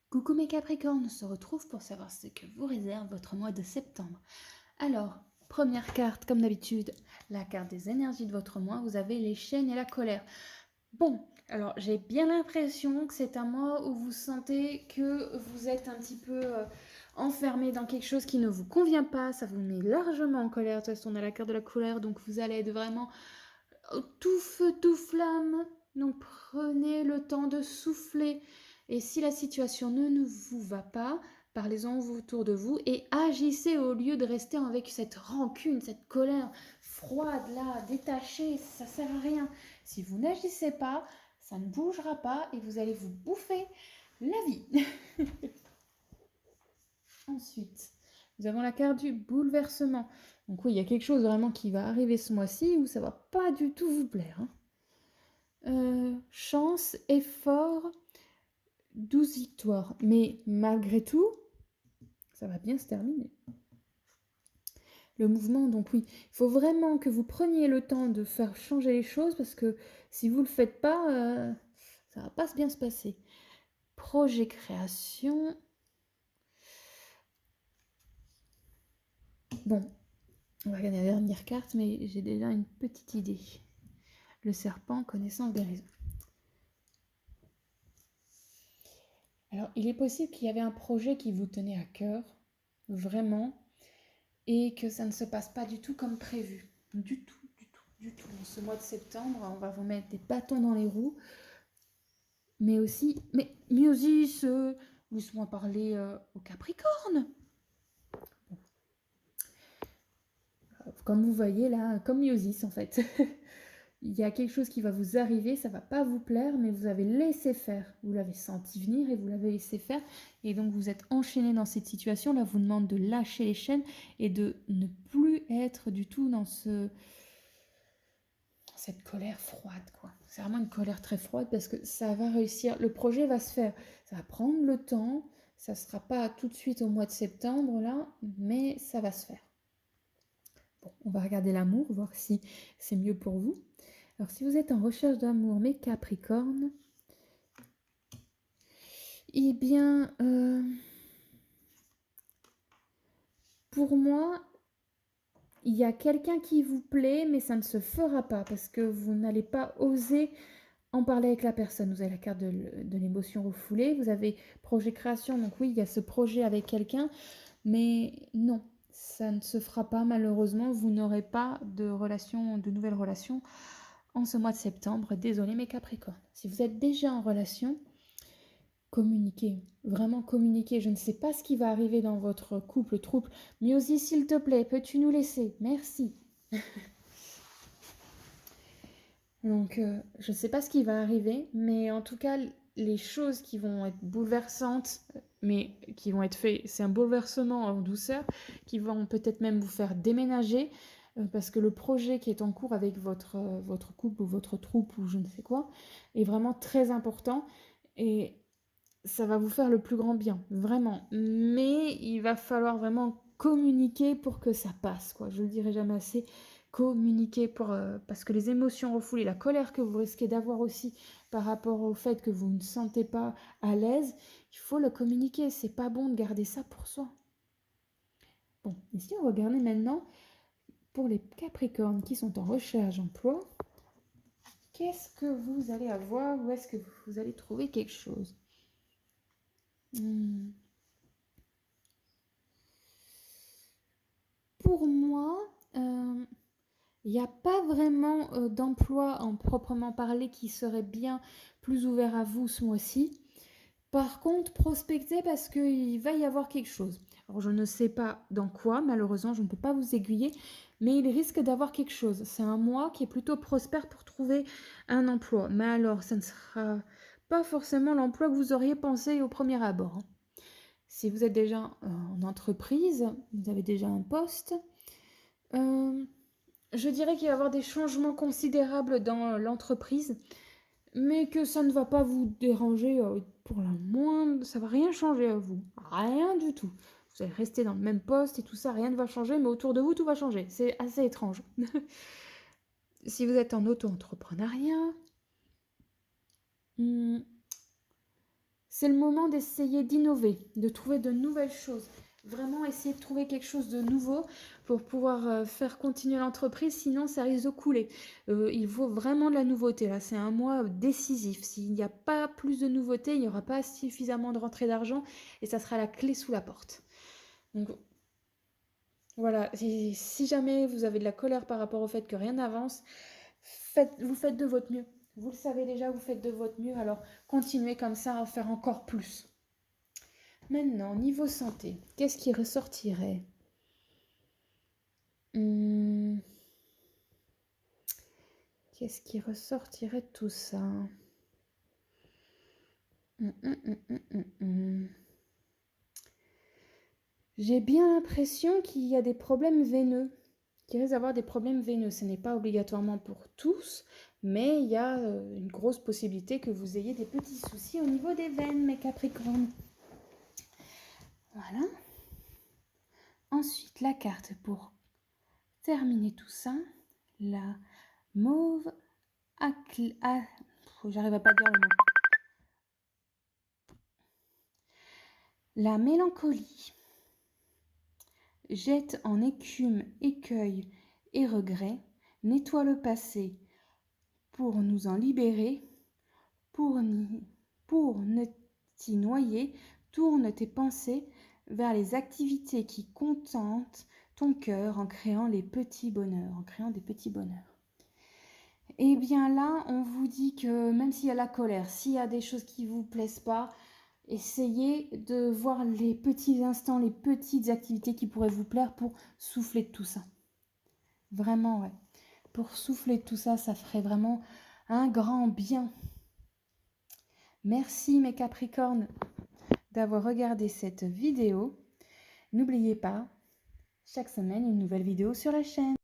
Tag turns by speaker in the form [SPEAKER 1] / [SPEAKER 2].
[SPEAKER 1] Coucou mes Capricornes, on se retrouve pour savoir ce que vous réserve votre mois de septembre. Alors, première carte, comme d'habitude, la carte des énergies de votre mois, vous avez les chaînes et la colère. Bon, alors j'ai bien l'impression que c'est un mois où vous sentez que vous êtes un petit peu enfermé dans quelque chose qui ne vous convient pas, ça vous met largement en colère. De toute façon, on a la carte de la colère, donc vous allez être vraiment tout feu, tout flamme. Donc prenez le temps de souffler. Et si la situation ne vous va pas, parlez-en autour de vous et agissez au lieu de rester avec cette rancune, cette colère froide là, détachée, ça sert à rien. Si vous n'agissez pas, ça ne bougera pas et vous allez vous bouffer la vie. Ensuite, nous avons la carte du bouleversement. Donc oui, il y a quelque chose vraiment qui va arriver ce mois-ci où ça va pas du tout vous plaire. Chance, effort, 12 victoires. Mais malgré tout, ça va bien se terminer. Le mouvement, donc oui, il faut vraiment que vous preniez le temps de faire changer les choses parce que si vous ne le faites pas, ça va pas bien se passer. Projet création. Bon, on va regarder la dernière carte, mais j'ai déjà une petite idée. Le serpent, connaissance des raisons. Alors, il est possible qu'il y avait un projet qui vous tenait à cœur, vraiment, et que ça ne se passe pas du tout comme prévu. Du tout, du tout, du tout. En ce mois de septembre, on va vous mettre des bâtons dans les roues, mais aussi... Mais Miosis, laisse-moi parler au Capricorne. Comme vous voyez là, comme Miosis en fait. Il y a quelque chose qui va vous arriver, ça va pas vous plaire, mais vous avez laissé faire. Vous l'avez senti venir et vous l'avez laissé faire. Et donc vous êtes enchaîné dans cette situation. Là, vous demande de lâcher les chaînes et de ne plus être du tout dans cette colère froide, quoi. C'est vraiment une colère très froide parce que ça va réussir. Le projet va se faire. Ça va prendre le temps. Ça ne sera pas tout de suite au mois de septembre, là, mais ça va se faire. Bon, on va regarder l'amour, voir si c'est mieux pour vous. Alors, si vous êtes en recherche d'amour, mes Capricornes, eh bien, pour moi, il y a quelqu'un qui vous plaît, mais ça ne se fera pas parce que vous n'allez pas oser en parler avec la personne. Vous avez la carte de l'émotion refoulée, vous avez projet création, donc oui, il y a ce projet avec quelqu'un, mais non, ça ne se fera pas malheureusement. Vous n'aurez pas de nouvelles relations en ce mois de septembre. Désolé mes Capricornes. Si vous êtes déjà en relation, communiquez, vraiment communiquez. Je ne sais pas ce qui va arriver dans votre couple, trouble. Mais aussi, s'il te plaît, peux-tu nous laisser? Merci. Donc, je ne sais pas ce qui va arriver, mais en tout cas, les choses qui vont être bouleversantes, mais qui vont être faites, c'est un bouleversement en douceur, qui vont peut-être même vous faire déménager, parce que le projet qui est en cours avec votre couple ou votre troupe ou je ne sais quoi, est vraiment très important. Et ça va vous faire le plus grand bien, vraiment. Mais il va falloir vraiment communiquer pour que ça passe, quoi. Je le dirai jamais assez. Communiquer parce que les émotions refoulées, la colère que vous risquez d'avoir aussi par rapport au fait que vous ne sentez pas à l'aise, il faut le communiquer. C'est pas bon de garder ça pour soi. Bon, et si on regardait maintenant pour les Capricornes qui sont en recherche d'emploi, qu'est-ce que vous allez avoir? Où est-ce que vous allez trouver quelque chose? Pour moi, il n'y a pas vraiment d'emploi en proprement parler qui serait bien plus ouvert à vous ce mois-ci. Par contre, prospectez parce qu'il va y avoir quelque chose. Alors, je ne sais pas dans quoi, malheureusement, je ne peux pas vous aiguiller, mais il risque d'avoir quelque chose. C'est un mois qui est plutôt prospère pour trouver un emploi. Mais alors, ça ne sera pas forcément l'emploi que vous auriez pensé au premier abord. Si vous êtes déjà en entreprise, vous avez déjà un poste, je dirais qu'il va y avoir des changements considérables dans l'entreprise, mais que ça ne va pas vous déranger pour la moindre... Ça va rien changer à vous. Rien du tout. Vous allez rester dans le même poste et tout ça, rien ne va changer, mais autour de vous, tout va changer. C'est assez étrange. Si vous êtes en auto-entrepreneuriat, c'est le moment d'essayer d'innover, de trouver de nouvelles choses. Vraiment essayer de trouver quelque chose de nouveau pour pouvoir faire continuer l'entreprise, sinon ça risque de couler. Il faut vraiment de la nouveauté là, c'est un mois décisif. S'il n'y a pas plus de nouveautés, il n'y aura pas suffisamment de rentrée d'argent et ça sera la clé sous la porte. Donc voilà, si jamais vous avez de la colère par rapport au fait que rien n'avance, vous faites de votre mieux. Vous le savez déjà, vous faites de votre mieux, alors continuez comme ça à faire encore plus. Maintenant, niveau santé, qu'est-ce qui ressortirait? Qu'est-ce qui ressortirait de tout ça? J'ai bien l'impression qu'il y a des problèmes veineux, qu'il risque d'avoir des problèmes veineux. Ce n'est pas obligatoirement pour tous, mais il y a une grosse possibilité que vous ayez des petits soucis au niveau des veines, mes Capricornes. Voilà. Ensuite, la carte pour terminer tout ça, la mauve j'arrive à pas dire le mot. La mélancolie jette en écume écueil et regret, nettoie le passé pour nous en libérer, pour ne t'y noyer, tourne tes pensées vers les activités qui contentent ton cœur en créant les petits bonheurs, en créant des petits bonheurs. Et bien là, on vous dit que même s'il y a la colère, s'il y a des choses qui ne vous plaisent pas, essayez de voir les petits instants, les petites activités qui pourraient vous plaire pour souffler de tout ça. Vraiment, ouais. Pour souffler de tout ça, ça ferait vraiment un grand bien. Merci mes Capricornes d'avoir regardé cette vidéo. N'oubliez pas, chaque semaine, une nouvelle vidéo sur la chaîne.